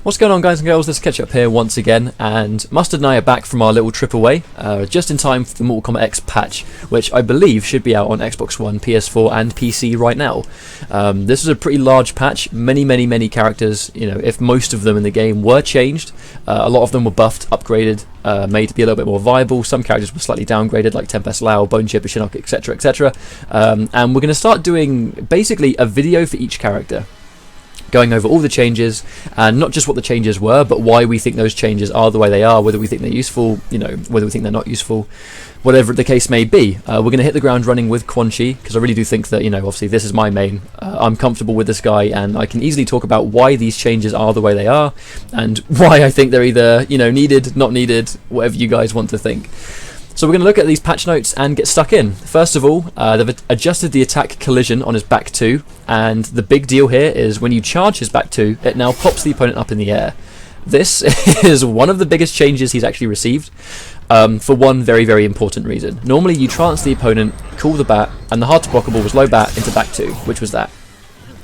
What's going on, guys and girls? This is Ketchup here once again, and Mustard and I are back from our little trip away, just in time for the Mortal Kombat X patch, which I believe should be out on Xbox One, PS4 and PC right now. This is a pretty large patch, many characters, you know, if most of them in the game were changed, a lot of them were buffed, upgraded, made to be a little bit more viable. Some characters were slightly downgraded, like Tempest Lao, Bone Chipper, Shinnok, etc, and we're going to start doing basically a video for each character, going over all the changes, and not just what the changes were, but why we think those changes are the way they are, whether we think they're useful, you know, whether we think they're not useful, whatever the case may be. We're going to hit the ground running with Quan Chi, because I really do think that, you know, obviously this is my main. I'm comfortable with this guy, and I can easily talk about why these changes are the way they are, and why I think they're either, you know, needed, not needed, whatever you guys want to think. So we're going to look at these patch notes and get stuck in. First of all, they've adjusted the attack collision on his back 2, and the big deal here is when you charge his back 2, it now pops the opponent up in the air. This is one of the biggest changes he's actually received, for one very important reason. Normally you trance the opponent, cool the bat, and the hard to blockable was low bat into back 2, which was that.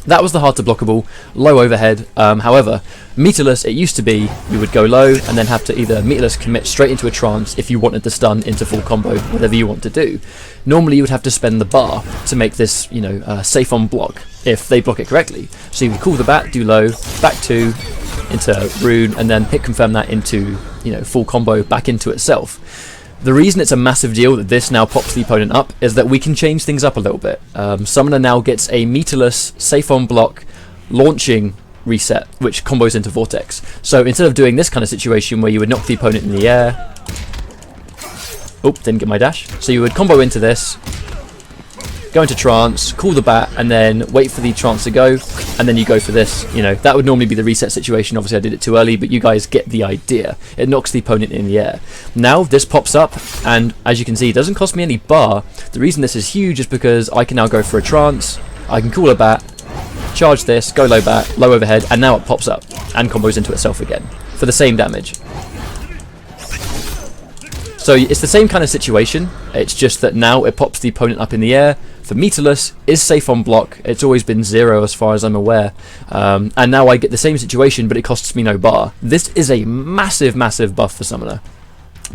That was the hard to blockable, low overhead. However, meterless, it used to be you would go low and then have to either meterless commit straight into a trance if you wanted to stun into full combo, whatever you want to do. Normally you would have to spend the bar to make this, you know, safe on block if they block it correctly. So you would call the bat, do low, back 2 into rune, and then hit confirm that into, you know, full combo back into itself. The reason it's a massive deal that this now pops the opponent up is that we can change things up a little bit. Summoner now gets a meterless, safe on block, launching reset, which combos into Vortex. So instead of doing this kind of situation where you would knock the opponent in the air... Oh, didn't get my dash. So you would combo into this, go into trance, call the bat, and then wait for the trance to go, and then you go for this. You know, that would normally be the reset situation. Obviously I did it too early, but you guys get the idea. It knocks the opponent in the air. Now this pops up, and as you can see, it doesn't cost me any bar. The reason this is huge is because I can now go for a trance, I can call a bat, charge this, go low bat, low overhead, and now it pops up and combos into itself again for the same damage. So it's the same kind of situation, it's just that now it pops the opponent up in the air. For meterless, is safe on block, it's always been 0 as far as I'm aware, and now I get the same situation, but it costs me no bar. This is a massive buff for Summoner,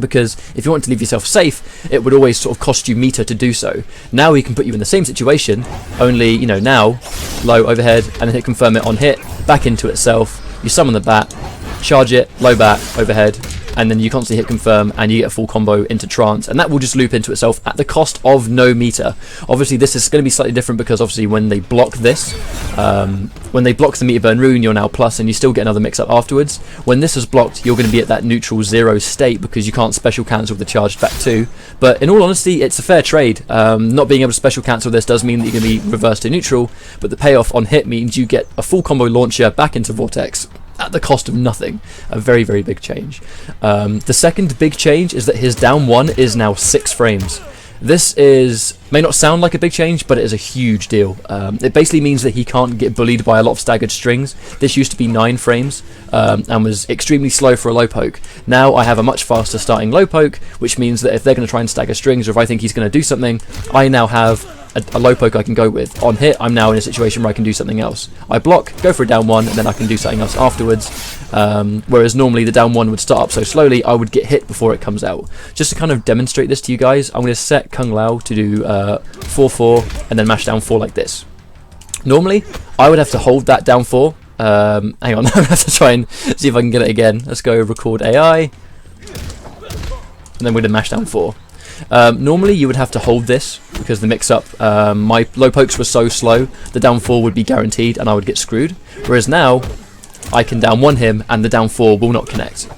because if you want to leave yourself safe, it would always sort of cost you meter to do so. Now he can put you in the same situation, only, you know, now low overhead, and then hit confirm it on hit, back into itself, you summon the bat, charge it, low bat, overhead, and then you constantly hit confirm and you get a full combo into trance, and that will just loop into itself at the cost of no meter. Obviously this is going to be slightly different because obviously when they block this, when they block the meter burn rune, you're now plus and you still get another mix up afterwards. When this is blocked, you're going to be at that neutral 0 state because you can't special cancel the charged back 2. But in all honesty, it's a fair trade. Not being able to special cancel this does mean that you're going to be reversed to neutral, but the payoff on hit means you get a full combo launcher back into Vortex at the cost of nothing. A very big change. The second big change is that his down 1 is now 6 frames. This may not sound like a big change, but it is a huge deal. It basically means that he can't get bullied by a lot of staggered strings. This used to be 9 frames and was extremely slow for a low poke. Now I have a much faster starting low poke, which means that if they're going to try and stagger strings, or if I think he's going to do something, I now have a low poke I can go with. On hit, I'm now in a situation where I can do something else. I block, go for a down 1, and then I can do something else afterwards. Whereas normally the down 1 would start up so slowly, I would get hit before it comes out. Just to kind of demonstrate this to you guys, I'm going to set Kung Lao to do 4-4 and then mash down 4 like this. Normally, I would have to hold that down 4. Hang on, I'm going to have to try and see if I can get it again. Let's go record AI. And then we're going to mash down 4. Normally you would have to hold this because the mix-up, my low pokes were so slow, the down 4 would be guaranteed and I would get screwed. Whereas now, I can down 1 him and the down 4 will not connect.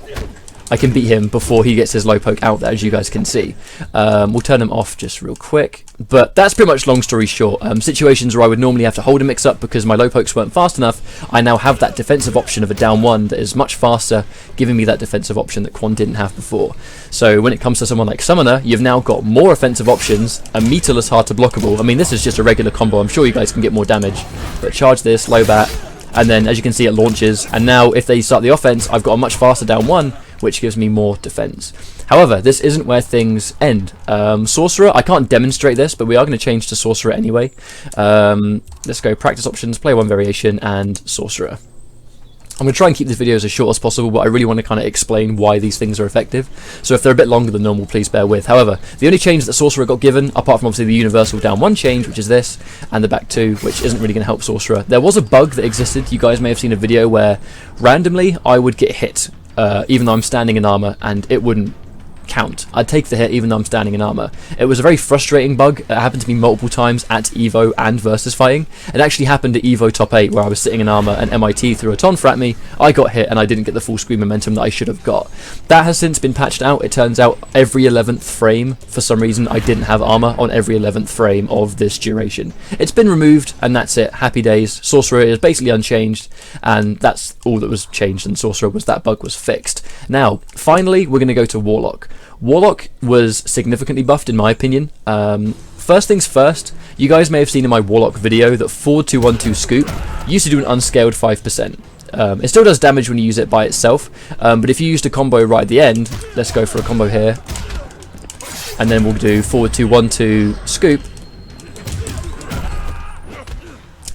I can beat him before he gets his low poke out there, as you guys can see. We'll turn him off just real quick. But that's pretty much long story short. Situations where I would normally have to hold a mix up because my low pokes weren't fast enough, I now have that defensive option of a down 1 that is much faster, giving me that defensive option that Quan didn't have before. So when it comes to someone like Summoner, you've now got more offensive options, a meterless hard to blockable. I mean, this is just a regular combo, I'm sure you guys can get more damage. But charge this, low bat, and then as you can see it launches, and now if they start the offense, I've got a much faster down 1, which gives me more defense. However, this isn't where things end. Sorcerer, I can't demonstrate this, but we are going to change to Sorcerer anyway. Let's go practice options, play 1 variation, and Sorcerer. I'm going to try and keep these videos as short as possible, but I really want to kind of explain why these things are effective. So if they're a bit longer than normal, please bear with. However, the only change that Sorcerer got given, apart from obviously the universal down 1 change, which is this, and the back 2, which isn't really going to help Sorcerer, there was a bug that existed. You guys may have seen a video where randomly I would get hit, even though I'm standing in armor, and it wouldn't count. I'd take the hit even though I'm standing in armor. It was a very frustrating bug. It happened to me multiple times at Evo and versus fighting. It actually happened at Evo top 8 where I was sitting in armor and MIT threw a tonfa at me. I got hit and I didn't get the full screen momentum that I should have got. That has since been patched out. It turns out every 11th frame, for some reason, I didn't have armor on every 11th frame of this duration. It's been removed and that's it. Happy days. Sorcerer is basically unchanged, and that's all that was changed in Sorcerer, was that bug was fixed. Now, finally, we're going to go to Warlock. Warlock was significantly buffed in my opinion. First things first, you guys may have seen in my Warlock video that 4-2-1-2 scoop used to do an unscaled 5%. It still does damage when you use it by itself, but if you used a combo right at the end, let's go for a combo here, and then we'll do 4-2-1-2 scoop.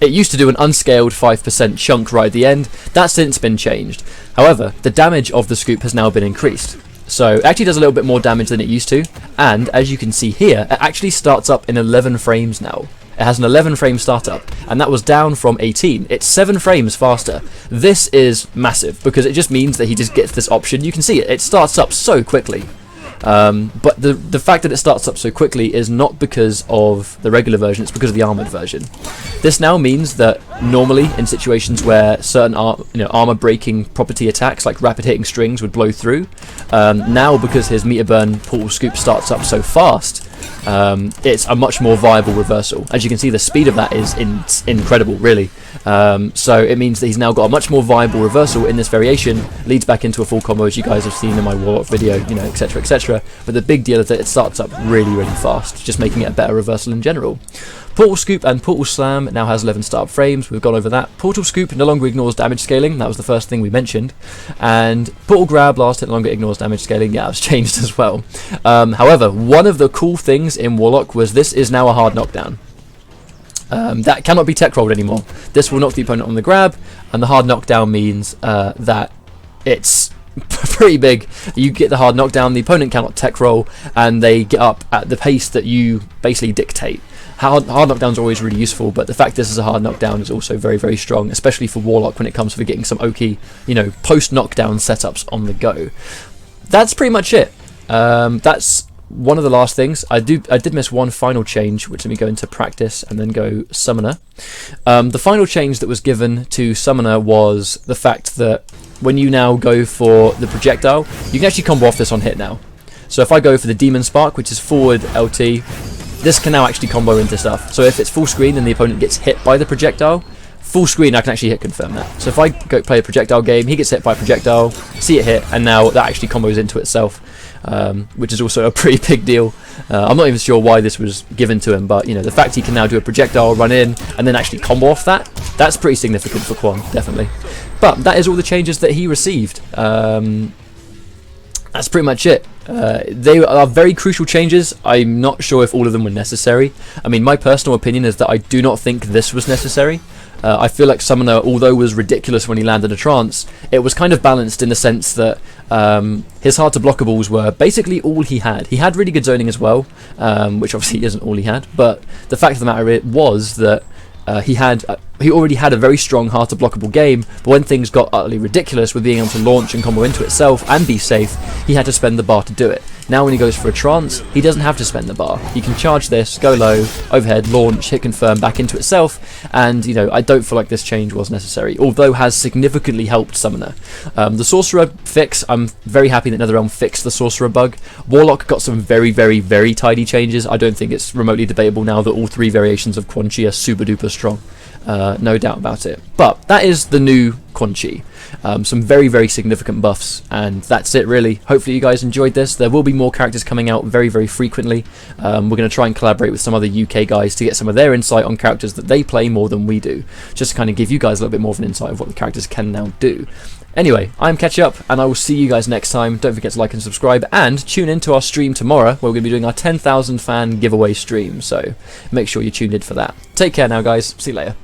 It used to do an unscaled 5% chunk right at the end. That's since been changed. However, the damage of the scoop has now been increased. So it actually does a little bit more damage than it used to, and as you can see here, it actually starts up in 11 frames now. It has an 11 frame startup, and that was down from 18. It's 7 frames faster. This is massive, because it just means that he just gets this option. You can see it starts up so quickly. But the fact that it starts up so quickly is not because of the regular version, it's because of the armoured version. This now means that normally in situations where certain armour breaking property attacks like rapid hitting strings would blow through, now because his meter burn portal scoop starts up so fast, it's a much more viable reversal. As you can see, the speed of that is incredible, really. So it means that he's now got a much more viable reversal in this variation, leads back into a full combo as you guys have seen in my Warlock video, etc, etc. But the big deal is that it starts up really, really fast, just making it a better reversal in general. Portal Scoop and Portal Slam now has 11 startup frames, we've gone over that. Portal Scoop no longer ignores damage scaling, that was the first thing we mentioned. And Portal Grab last hit no longer ignores damage scaling, yeah, it's changed as well. However, one of the cool things in Warlock was this is now a hard knockdown. That cannot be tech rolled anymore. This will knock the opponent on the grab, and the hard knockdown means that it's pretty big. You get the hard knockdown, the opponent cannot tech roll, and they get up at the pace that you basically dictate. Hard knockdowns are always really useful, but the fact this is a hard knockdown is also very, very strong, especially for Warlock when it comes to getting some oaky, post-knockdown setups on the go. That's pretty much it. That's one of the last things. I did miss one final change, which let me go into practice and then go Summoner. The final change that was given to Summoner was the fact that when you now go for the projectile, you can actually combo off this on hit now. So if I go for the Demon Spark, which is forward LT, this can now actually combo into stuff. So if it's full screen and the opponent gets hit by the projectile, full screen I can actually hit confirm that. So if I go play a projectile game, he gets hit by a projectile, see it hit, and now that actually combos into itself, which is also a pretty big deal. I'm not even sure why this was given to him, but the fact he can now do a projectile, run in, and then actually combo off that's pretty significant for Quan, definitely. But that is all the changes that he received. That's pretty much it. They are very crucial changes. I'm not sure if all of them were necessary. I mean, my personal opinion is that I do not think this was necessary. I feel like Summoner, although was ridiculous when he landed a trance, it was kind of balanced in the sense that his hard to blockables were basically all he had. He had really good zoning as well, which obviously isn't all he had, but the fact of the matter was that he already had a very strong hard to blockable game, but when things got utterly ridiculous with being able to launch and combo into itself and be safe, he had to spend the bar to do it. Now when he goes for a trance, he doesn't have to spend the bar. He can charge this, go low, overhead, launch, hit confirm, back into itself, and I don't feel like this change was necessary, although has significantly helped Summoner. The Sorcerer fix, I'm very happy that NetherRealm fixed the Sorcerer bug. Warlock got some very, very, very tidy changes. I don't think it's remotely debatable now that all 3 variations of Quan Chi are super duper strong. No doubt about it. But that is the new Quan Chi. Some very, very significant buffs, and that's it really. Hopefully you guys enjoyed this. There will be more characters coming out very, very frequently. We're going to try and collaborate with some other UK guys to get some of their insight on characters that they play more than we do, just to kind of give you guys a little bit more of an insight of what the characters can now do. Anyway, I'm Ketchup, and I will see you guys next time. Don't forget to like and subscribe, and tune in to our stream tomorrow, where we're going to be doing our 10,000 fan giveaway stream, so make sure you're tuned in for that. Take care now, guys. See you later.